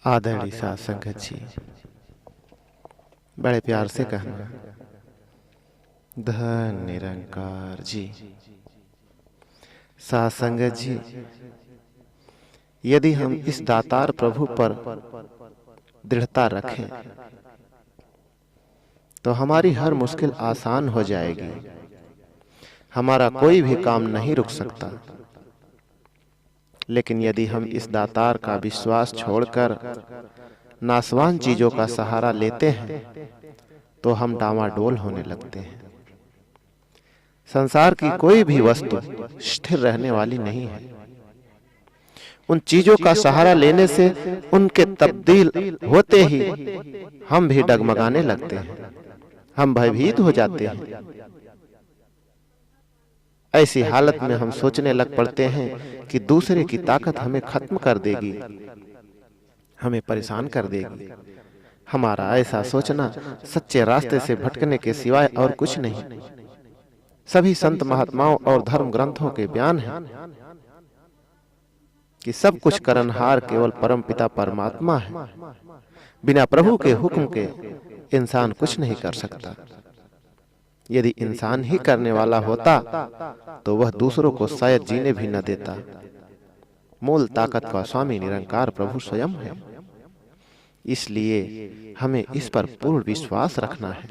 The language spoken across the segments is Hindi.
आदरणीय साध संगत जी, बड़े प्यार से कहना धन निरंकार जी। साध संगत जी, यदि हम इस दातार प्रभु पर दृढ़ता रखें तो हमारी हर मुश्किल आसान हो जाएगी। हमारा कोई भी काम नहीं रुक सकता। लेकिन यदि हम इस दातार का विश्वास छोड़कर नासवान चीजों का सहारा लेते हैं तो हम डामाडोल होने लगते हैं। संसार की कोई भी वस्तु स्थिर रहने वाली नहीं है। उन चीजों का सहारा लेने से उनके तब्दील होते ही हम भी डगमगाने लगते हैं, हम भयभीत हो जाते हैं। ऐसी हालत में हम सोचने लग पड़ते हैं कि दूसरे की ताकत हमें खत्म कर देगी, हमें परेशान कर देगी। हमारा ऐसा सोचना सच्चे रास्ते से भटकने के सिवाय और कुछ नहीं। सभी संत महात्माओं और धर्म ग्रंथों के बयान हैं कि सब कुछ करनहार केवल परम पिता परमात्मा है। बिना प्रभु के हुक्म के इंसान कुछ नहीं कर सकता। यदि इंसान ही करने वाला होता तो वह दूसरों को शायद जीने भी न देता। मूल ताकत का स्वामी निरंकार प्रभु स्वयं है। इसलिए हमें इस पर पूर्ण विश्वास रखना है।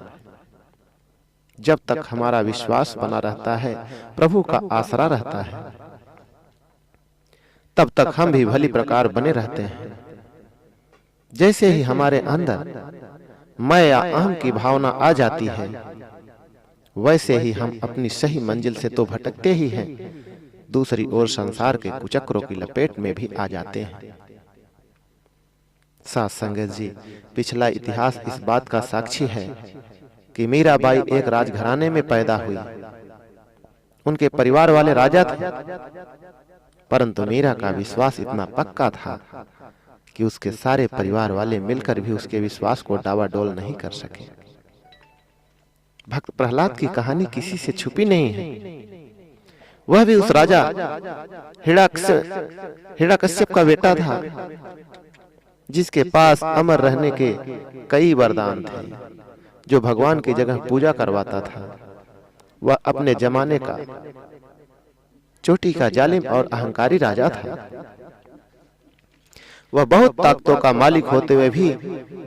जब तक हमारा विश्वास बना रहता है, प्रभु का आसरा रहता है, तब तक हम भी भली प्रकार बने रहते हैं। जैसे ही हमारे अंदर मैं या अहम की भावना आ जाती है, वैसे ही हम अपनी सही मंजिल से तो भटकते ही हैं, दूसरी ओर संसार के कुचक्रों की लपेट में भी आ जाते हैं। साध संगत जी, पिछला इतिहास इस बात का साक्षी है कि मीराबाई एक राजघराने में पैदा हुई। उनके परिवार वाले राजा थे, परंतु मीरा का विश्वास इतना पक्का था कि उसके सारे परिवार वाले मिलकर भी उसके विश्वास को डावाडोल नहीं कर सके। भक्त प्रहलाद की कहानी किसी से छुपी नहीं है। वह भी उस राजा हिरण्यकश्यप का बेटा था, जिसके पास अमर रहने के कई वरदान थे, जो भगवान की जगह पूजा करवाता था। वह अपने जमाने का चोटी का जालिम और अहंकारी राजा था। वह बहुत ताकतों का मालिक होते हुए भी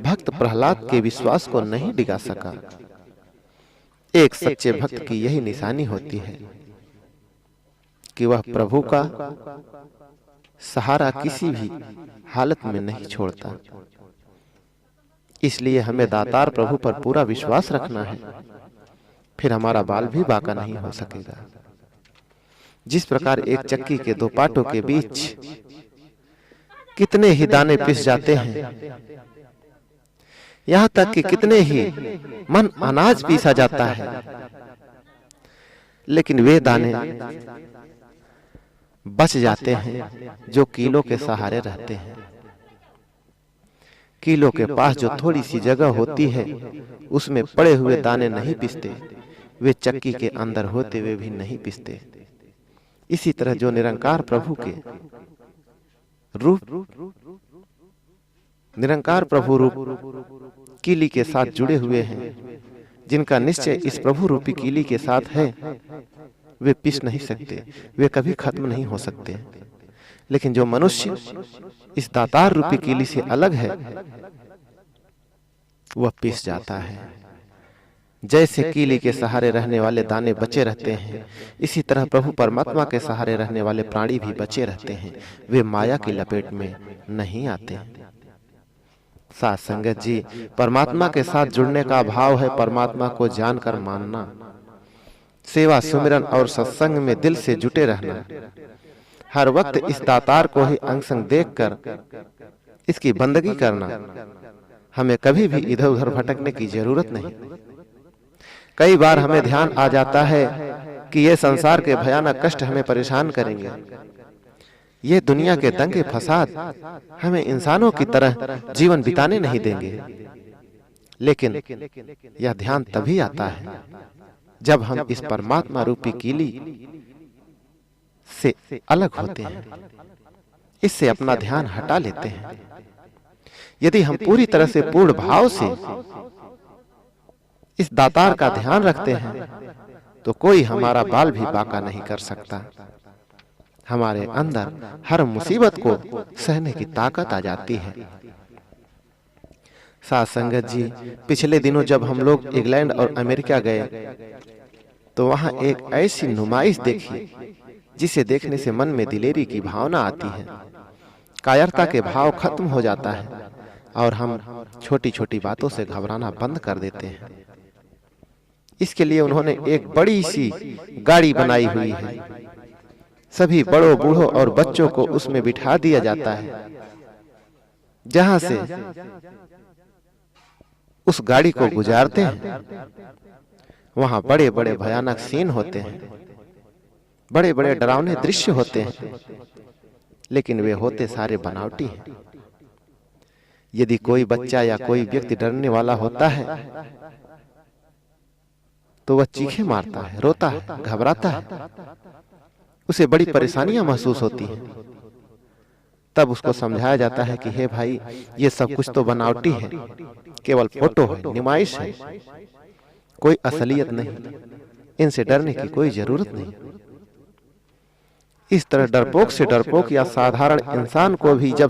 भक्त प्रहलाद के विश्वास को नहीं डिगा सका। एक सच्चे भक्त की यही निशानी होती है कि वह प्रभु का सहारा किसी भी हालत में नहीं छोड़ता। इसलिए हमें दातार प्रभु पर पूरा विश्वास रखना है, फिर हमारा बाल भी बांका नहीं हो सकेगा। जिस प्रकार एक चक्की के दो पाटों के बीच कितने ही दाने पिस जाते हैं, यहां तक कि कितने ही मन अनाज पीसा जाता है, लेकिन वे दाने बच जाते हैं जो कीलों के सहारे रहते हैं। कीलों के पास जो थोड़ी सी जगह होती है, उसमें पड़े हुए दाने नहीं पिसते, वे चक्की के अंदर होते हुए भी नहीं पिसते। इसी तरह जो निरंकार प्रभु के रूप, निरंकार प्रभु रूप कीली के साथ जुड़े हुए हैं, जिनका निश्चय इस प्रभु रूपी कीली के साथ है, वे पिस नहीं सकते, वे कभी खत्म नहीं हो सकते। लेकिन जो मनुष्य इस दातार रूपी कीली से अलग है, वह पिस जाता है। जैसे कीली के सहारे रहने वाले दाने बचे रहते हैं, इसी तरह प्रभु परमात्मा के सहारे रहने वाले प्राणी भी बचे रहते हैं। वे माया की लपेट में नहीं आते। साध संगत जी, परमात्मा के साथ जुड़ने का भाव है परमात्मा को जानकर मानना, सेवा सुमिरन और सत्संग में दिल से जुटे रहना, हर वक्त इस दातार को ही अंग संग देखकर इसकी बंदगी करना। हमें कभी भी इधर उधर भटकने की जरूरत नहीं। कई बार हमें ध्यान आ जाता है कि ये संसार के भयानक कष्ट हमें परेशान करेंगे, ये दुनिया के दंगे फसाद हमें इंसानों की तरह जीवन बिताने नहीं देंगे। लेकिन यह ध्यान तभी आता है जब हम इस परमात्मा रूपी कीली से अलग होते हैं, इससे अपना ध्यान हटा लेते हैं। यदि हम पूरी तरह से पूर्ण भाव से इस दातार का ध्यान रखते हैं तो कोई हमारा बाल भी बांका नहीं कर सकता। हमारे अंदर हर मुसीबत को सहने की ताकत आ जाती है। साथ संगत जी, पिछले दिनों जब हम लोग इंग्लैंड और अमेरिका गए तो वहां एक ऐसी नुमाइश देखी जिसे देखने से मन में दिलेरी की भावना आती है। कायरता के भाव खत्म हो जाता है और हम छोटी-छोटी बातों से घबराना बंद कर देते हैं। इसके लिए उन्होंने एक बड़ी सी गाड़ी बनाई हुई है। सभी बड़ों, बूढ़ों और बच्चों को उसमें बिठा दिया जाता है, जहां से उस गाड़ी को गुजारते हैं वहां बड़े-बड़े भयानक सीन होते हैं, बड़े-बड़े डरावने दृश्य होते हैं, लेकिन वे होते सारे बनावटी हैं। यदि कोई बच्चा या कोई व्यक्ति डरने वाला होता है तो वह चीखें मारता है, रोता है, घबराता है, उसे बड़ी परेशानियां महसूस होती हैं। तब उसको समझाया जाता है कि हे भाई, ये सब कुछ तो बनावटी है, केवल फोटो है, नुमाइश है, कोई असलियत नहीं, इनसे डरने की कोई जरूरत नहीं। इस तरह डरपोक से डरपोक या साधारण इंसान को भी जब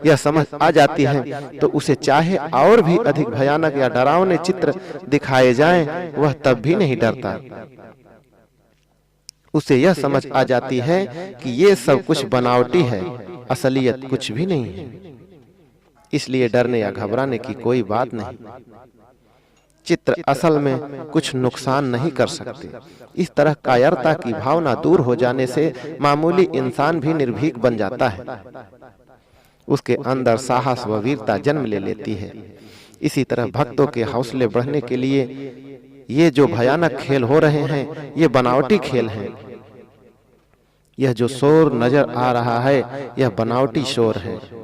यह समझ आ जाती है तो उसे चाहे और भी अधिक भयानक या डरावने चित्र दिखाए जाएं, वह तब भी नहीं डरता। उसे यह समझ आ जाती है कि ये सब कुछ बनावटी है, असलियत कुछ भी नहीं है। इसलिए डरने या घबराने की कोई बात नहीं। चित्र असल में कुछ नुकसान नहीं कर सकते। इस तरह कायरता की भावना दूर हो जाने से मामूली इंसान भी निर्भीक बन जाता है। उसके अंदर साहस व वीरता जन्म ले लेती है। इसी तरह भक्तों के हौसले बढ़ने के लिए ये जो भयानक खेल हो रहे हैं, ये बनावटी खेल हैं। यह जो शोर नजर आ रहा है, यह बनावटी शोर है।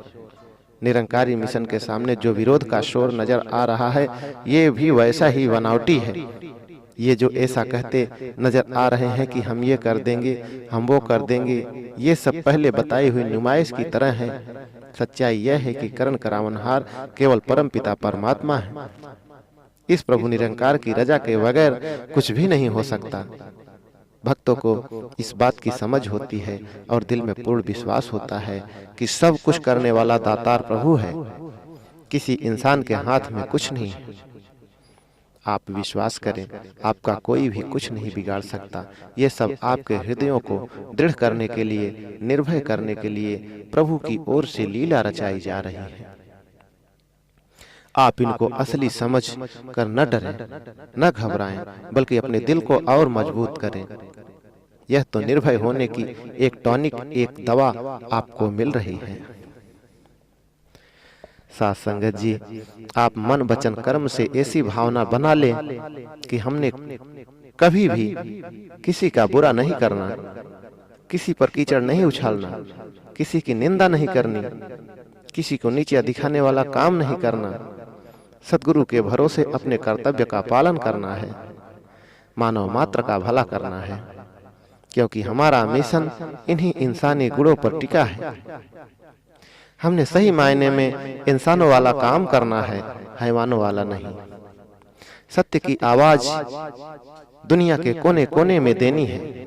निरंकारी मिशन के सामने जो विरोध का शोर नजर आ रहा है, ये भी वैसा ही बनावटी है। ये जो ऐसा कहते नजर आ रहे हैं कि हम ये कर देंगे, हम वो कर देंगे, ये सब पहले बताई हुई नुमाइश की तरह है। सच्चाई यह है कि करण करावनहार केवल परमपिता परमात्मा है। इस प्रभु निरंकार की रजा के बगैर कुछ भी नहीं हो सकता। भक्तों को इस बात की समझ होती है और दिल में पूर्ण विश्वास होता है कि सब कुछ करने वाला दातार प्रभु है, किसी इंसान के हाथ में कुछ नहीं है। आप विश्वास करें, आपका कोई भी कुछ नहीं बिगाड़ सकता। ये सब आपके हृदयों को दृढ़ करने के लिए, निर्भय करने के लिए प्रभु की ओर से लीला रचाई जा रही है। आप इनको असली समझ कर न डरें, न घबराएं, बल्कि अपने दिल को और मजबूत करें। यह तो निर्भय होने की एक टॉनिक, एक दवा आपको मिल रही है। साथ संगत जी, आप मन वचन कर्म से ऐसी भावना बना लें कि हमने कभी भी किसी का बुरा नहीं करना, किसी पर कीचड़ नहीं उछालना, किसी की निंदा नहीं करनी, किसी को नीचे दिखाने वाला काम नहीं करना। सद्गुरु के भरोसे अपने कर्तव्य का पालन करना है, मानव मात्र का भला करना है, क्योंकि हमारा मिशन इन्हीं इंसानी गुणों पर टिका है। हमने सही मायने में इंसानों वाला काम करना है, हैवानों वाला नहीं। सत्य की आवाज दुनिया के कोने-कोने में देनी है।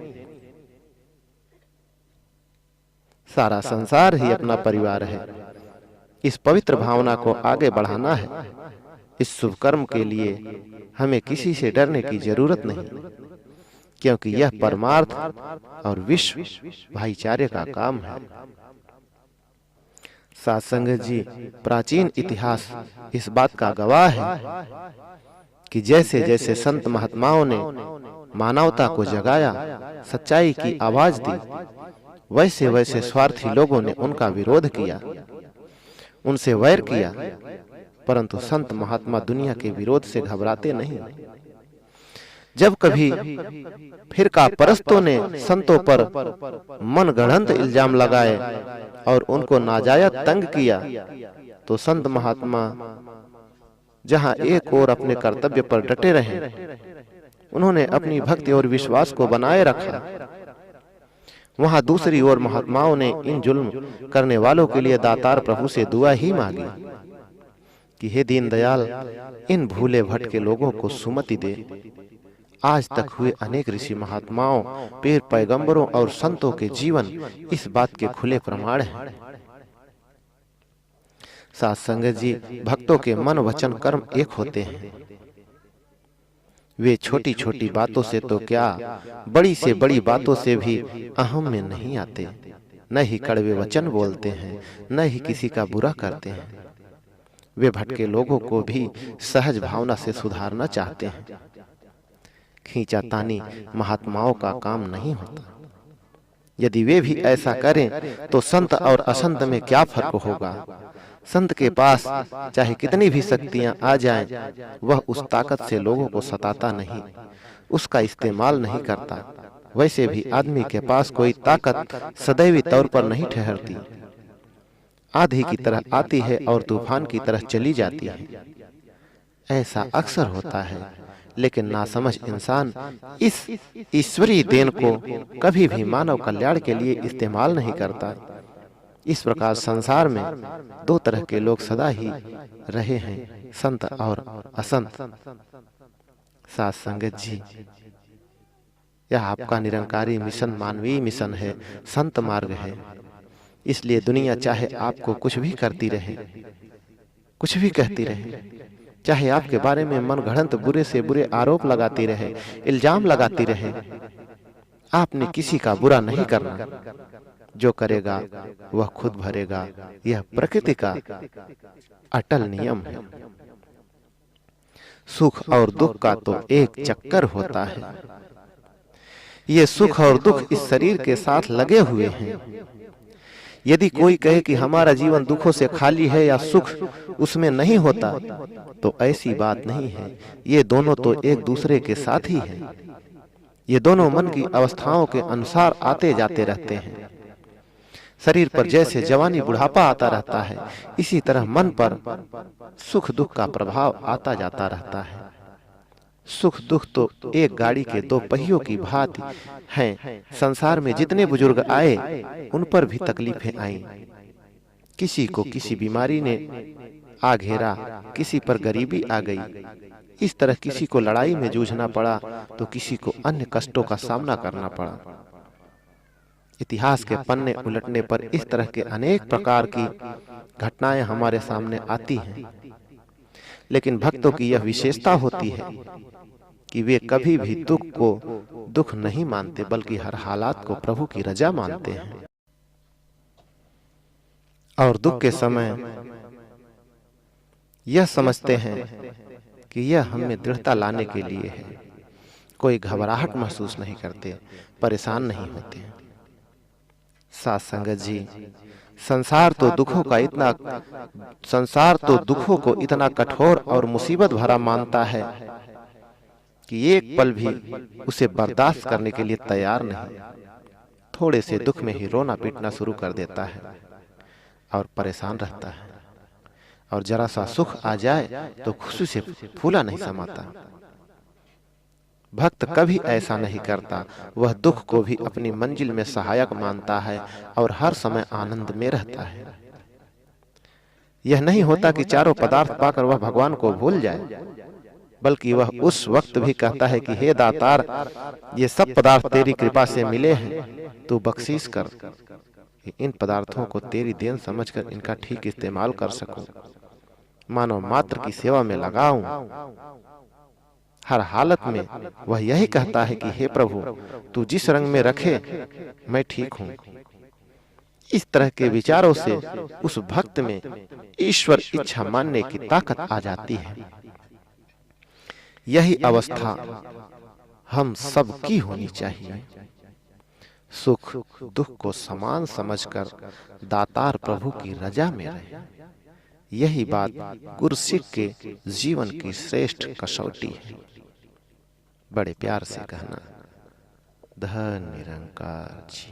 सारा संसार ही अपना परिवार है। इस पवित्र भावना को आगे बढ़ाना है। इस शुभ कर्म के लिए हमें किसी से डरने की जरूरत नहीं, क्योंकि यह परमार्थ और विश्व भाईचारे का काम है। साथ संगत जी, प्राचीन इतिहास इस बात का गवाह है कि जैसे जैसे संत महात्माओं ने मानवता को जगाया, सच्चाई की आवाज दी, वैसे वैसे स्वार्थी लोगों ने उनका विरोध किया, उनसे वैर किया। परंतु संत महात्मा दुनिया के विरोध से घबराते नहीं। जब कभी फिरका परस्तों ने संतों पर मनगढ़ंत इल्जाम लगाए और उनको नाजायज तंग किया, तो संत महात्मा जहां एक ओर अपने कर्तव्य पर डटे रहे, उन्होंने अपनी भक्ति और विश्वास को बनाए रखा। वहां दूसरी ओर महात्माओं ने इन जुल्म करने वालों के लिए दातार प्रभु से दुआ ही मांगी। कि हे दीनदयाल, इन भूले भटके लोगों को सुमति दे। आज तक हुए अनेक ऋषि महात्माओं, पीर पैगंबरों और संतों के जीवन इस बात के खुले प्रमाण हैं। साथ संगत जी, भक्तों के मन वचन कर्म एक होते हैं। वे छोटी छोटी बातों से तो क्या, बड़ी से बड़ी बातों से भी अहम में नहीं आते। न ही कड़वे वचन बोलते हैं, न ही किसी का बुरा करते हैं। वे भटके लोगों को भी सहज भावना से सुधारना चाहते हैं। खींचातानी महात्माओं का काम नहीं होता। यदि वे भी ऐसा करें तो संत और असंत में क्या फर्क होगा। संत के पास चाहे कितनी भी शक्तियां आ जाएं, वह उस ताकत से लोगों को सताता नहीं, उसका इस्तेमाल नहीं करता। वैसे भी आदमी के पास कोई ताकत सदैवी तौर पर नहीं ठहरती, आंधी की तरह आती है और तूफान की तरह चली जाती है। ऐसा अक्सर होता है, लेकिन नासमझ इंसान इस ईश्वरीय देन को कभी भी मानव कल्याण के लिए इस्तेमाल नहीं करता। इस प्रकार संसार में दो तरह के लोग सदा ही रहे हैं, संत और असंत। साथ संगत जी, यह आपका निरंकारी मिशन मानवीय मिशन है, संत मार्ग है। इसलिए दुनिया चाहे आपको कुछ भी करती रहे, कुछ भी कहती रहे, चाहे आपके बारे में मनगढ़ंत बुरे से बुरे आरोप लगाती रहे, इल्जाम लगाती रहे, आपने किसी का बुरा नहीं करना। जो करेगा वह खुद भरेगा। यह प्रकृति का अटल नियम है। सुख और दुख का तो एक चक्कर होता है। ये सुख और दुख इस शरीर के साथ लगे हुए हैं। यदि कोई कहे कि हमारा जीवन दुखों से खाली है या सुख उसमें नहीं होता, तो ऐसी बात नहीं है। ये दोनों तो एक दूसरे के साथ ही है। ये दोनों मन की अवस्थाओं के अनुसार आते जाते रहते हैं। शरीर पर जैसे जवानी बुढ़ापा आता रहता है, इसी तरह मन पर सुख दुख का प्रभाव आता जाता रहता है। सुख दुख तो एक गाड़ी के दो पहियों की भांति हैं। संसार में जितने बुजुर्ग आए, उन पर भी तकलीफें आईं। किसी को किसी बीमारी ने आ घेरा, किसी पर गरीबी आ गई। इस तरह किसी को लड़ाई में जूझना पड़ा, तो किसी को अन्य कष्टों का सामना करना पड़ा। इतिहास के पन्ने उलटने पर इस तरह के अनेक प्रकार की घटनाएं हमारे सामने आती हैं। लेकिन भक्तों की यह विशेषता होती है कि वे कभी भी दुख को दुख नहीं मानते, बल्कि हर हालात को प्रभु की रजा मानते हैं। और दुख के समय यह समझते हैं कि यह हमें दृढ़ता लाने के लिए है। कोई घबराहट महसूस नहीं करते, परेशान नहीं होते। साथ संगत जी, संसार तो दुखों को इतना कठोर और मुसीबत भरा मानता है कि एक पल भी उसे बर्दाश्त करने के लिए तैयार नहीं। थोड़े से दुख में ही रोना पीटना शुरू कर देता है और परेशान रहता है। और जरा सा सुख आ जाए तो खुशी से फूला नहीं समाता। भक्त कभी ऐसा नहीं करता। वह दुख को भी अपनी मंजिल में सहायक मानता है और हर समय आनंद में रहता है। यह नहीं होता कि चारों पदार्थ पाकर वह भगवान को भूल जाए, बल्कि वह उस वक्त भी कहता है कि हे दातार, ये सब पदार्थ तेरी कृपा से मिले हैं, तू बख्शीश कर। इन पदार्थों को तेरी देन समझकर इनका ठीक इस्तेमाल कर सकूं, मानव मात्र की सेवा में लगाऊं। हर हालत में वह यही कहता है कि हे प्रभु, तू जिस रंग में रखे मैं ठीक हूं। इस तरह के विचारों से उस भक्त में ईश्वर इच्छा मानने की ताकत आ जाती है। यही अवस्था हम सब की होनी चाहिए। सुख दुख को समान समझकर दातार प्रभु की रजा में रहे। यही बात गुरसिक के जीवन की श्रेष्ठ कसौटी है। बड़े प्यार से कहना, धन निरंकार जी।